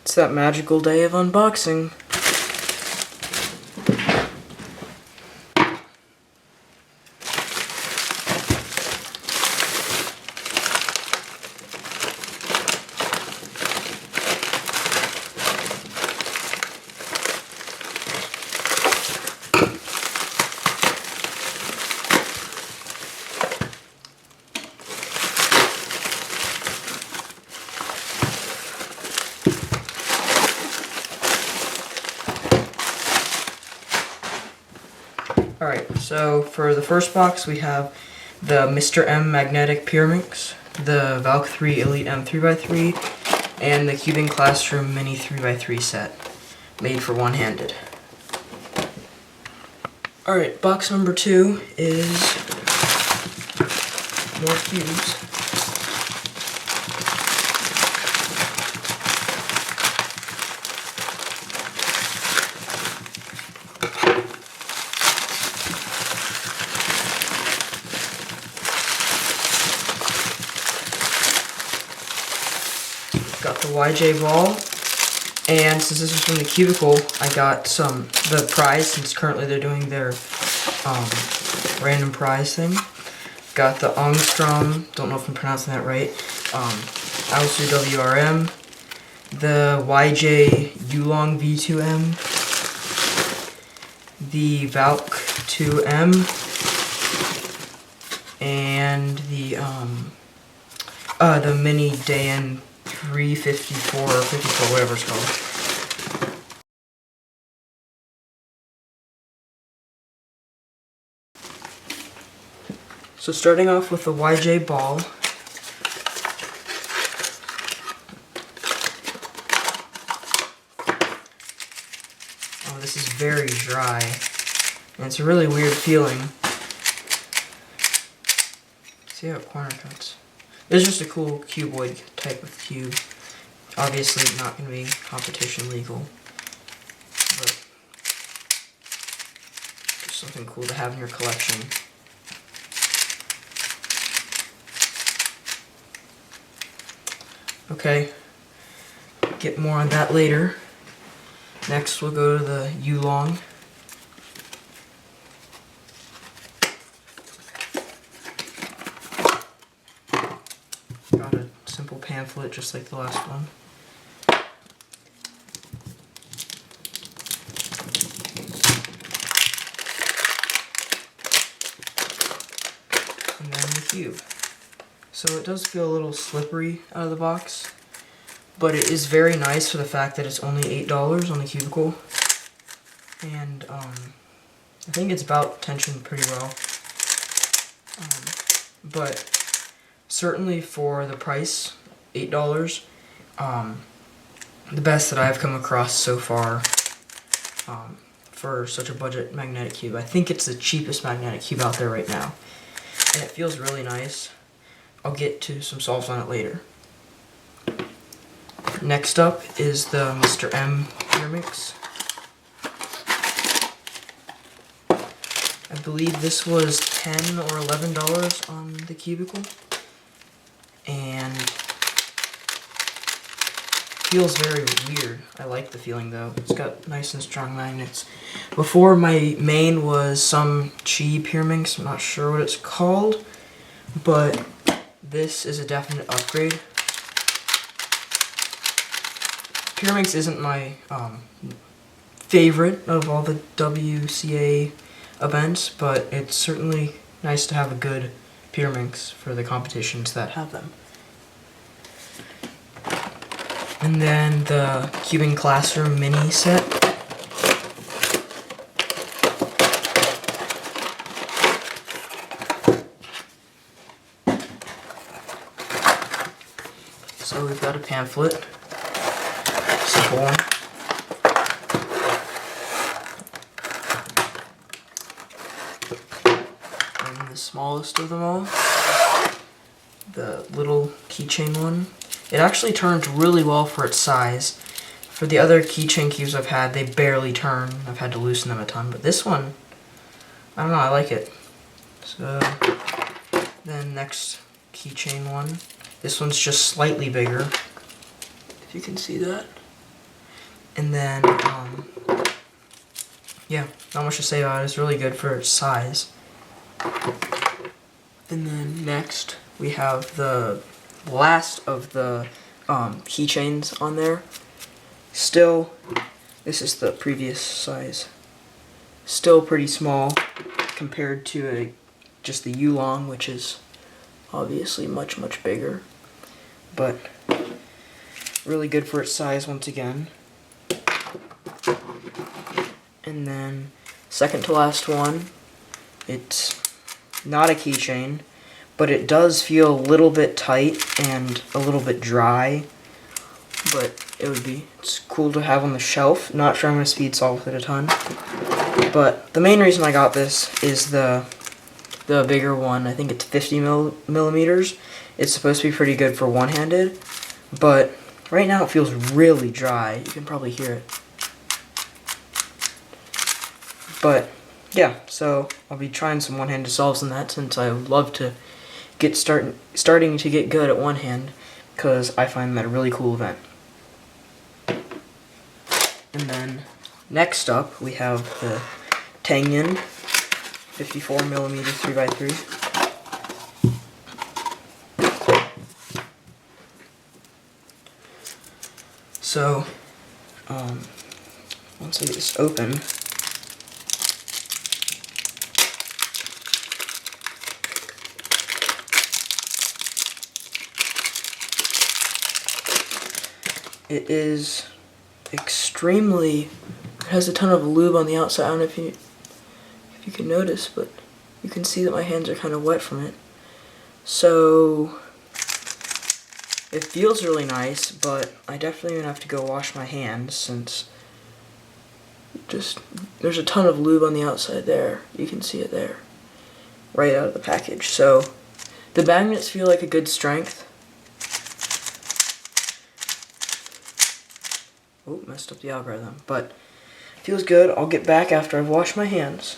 It's that magical day of unboxing. Alright, so for the first box we have the Mr. M Magnetic Pyraminx, the Valk 3 Elite M 3x3, and the Cubing Classroom Mini 3x3 set, made for one-handed. Alright, box number 2 is more cubes. Got the YJ ball, and since this is from the Cubicle, I got the prize, since currently they're doing their random prize thing. Got the Angstrom, don't know if I'm pronouncing that right, Alistair WRM, the YJ Yulong V2M, the Valk 2M, and the Mini Dayan 354 or 54, whatever it's called. So starting off with the YJ ball. Oh, this is very dry. And it's a really weird feeling. See how it corner cuts. It's just a cool cuboid type of cube. Obviously not going to be competition legal, but just something cool to have in your collection. Okay, get more on that later. Next we'll go to the Yulong. Got a simple pamphlet just like the last one. And then the cube. So it does feel a little slippery out of the box, but it is very nice for the fact that it's only $8 on the Cubicle. And I think it's about tensioned pretty well. But certainly for the price, $8, the best that I've come across so far for such a budget magnetic cube. I think it's the cheapest magnetic cube out there right now. And it feels really nice. I'll get to some solves on it later. Next up is the Mr. M Pyraminx. I believe this was $10 or $11 on the Cubicle. And feels very weird. I like the feeling though. It's got nice and strong magnets. Before, my main was some Chi Pyraminx. I'm not sure what it's called, but this is a definite upgrade. Pyraminx isn't my favorite of all the WCA events, but it's certainly nice to have a good Pyraminx for the competitions that have them. And then the Cubing Classroom Mini set. So we've got a pamphlet, simple one. And the smallest of them all, the little keychain one. It actually turns really well for its size. For the other keychain cubes I've had, they barely turn. I've had to loosen them a ton, but this one, I don't know, I like it. So, then next keychain one. This one's just slightly bigger, if you can see that. And then, yeah, not much to say about it. It's really good for its size. And then next, we have the last of the keychains on there. Still, this is the previous size. Still pretty small compared to just the Yulong, which is obviously much, much bigger. But really good for its size once again. And then, second to last one, it's not a keychain, but it does feel a little bit tight and a little bit dry. But it's cool to have on the shelf. Not sure I'm going to speed solve with it a ton. But the main reason I got this is the bigger one. I think it's 50 millimeters. It's supposed to be pretty good for one-handed, but right now it feels really dry. You can probably hear it. But yeah, so I'll be trying some one-handed solves in that, since I would love to get starting to get good at one hand, because I find that a really cool event. And then next up we have the Tengen 54mm 3x3. So once I get this open, it is extremely, it has a ton of lube on the outside. I don't know if you can notice, but you can see that my hands are kind of wet from it. So it feels really nice, but I definitely gonna have to go wash my hands, since there's a ton of lube on the outside there. You can see it there, right out of the package. So the magnets feel like a good strength. Oh, messed up the algorithm, but feels good. I'll get back after I've washed my hands.